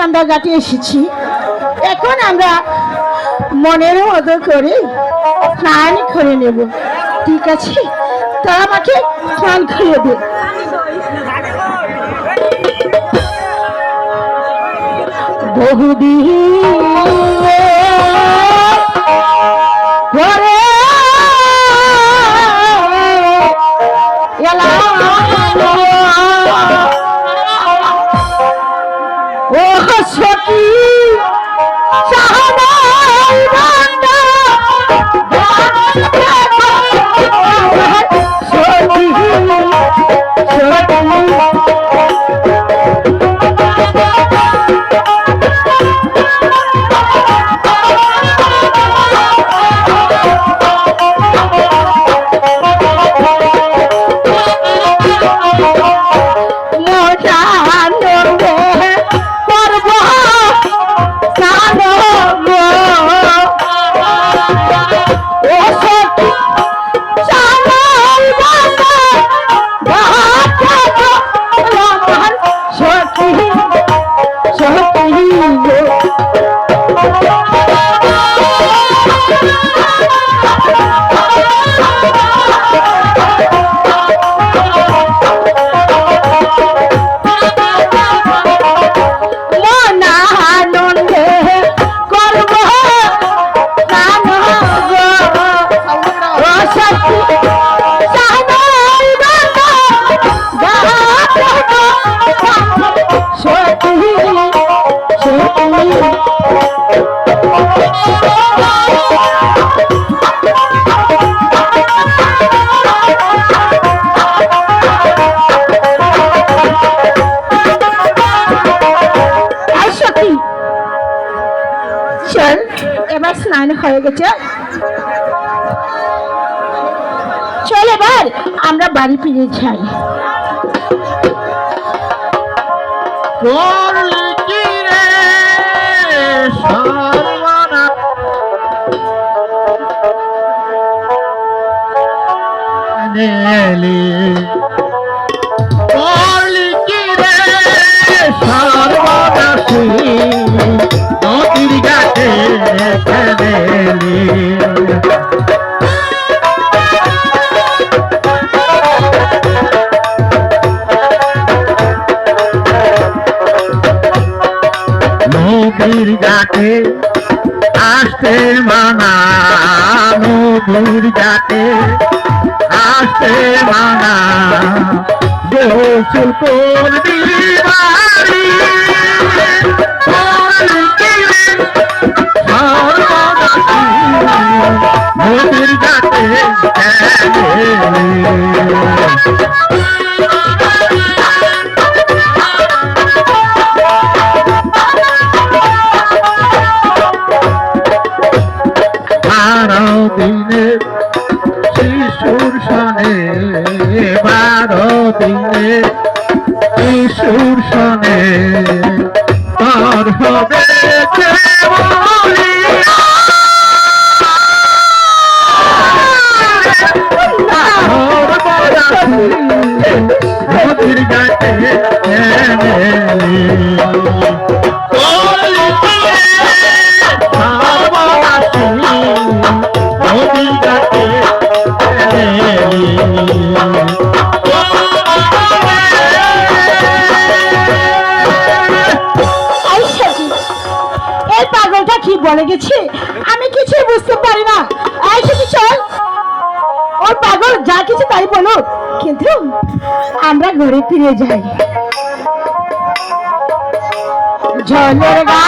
আমরা ঘাটে এসেছি। এখন আমরা মনের মতো করে স্নান করে নেব, ঠিক আছে? তা আমাকে স্নান করিয়ে দে। বহুদিন পরে ও সখী সাহানাই বান্দা সখী এবার স্নান হয়ে গেছে, চল এবার আমরা বাড়ি ফিরে যাই। নদীর ঘাটে আসতে মানা, নদীর ঘাটে আসতে মানা, গোসল করবি বাড়ি নদীর ঘাটে শোনে 12 দিনে এই সুর শোনে তোর হবে বলিয়া নদীর ঘাটে নদীর ঘাটে এই সাজি, এই পাগলটা কি বলে গেছে আমি কিছুই বুঝতে পারি না। এই সাজি চল, ওর পাগল যা কিছু তাই বলো, কিন্তু আমরা ঘরে ফিরে যাই। জলের গা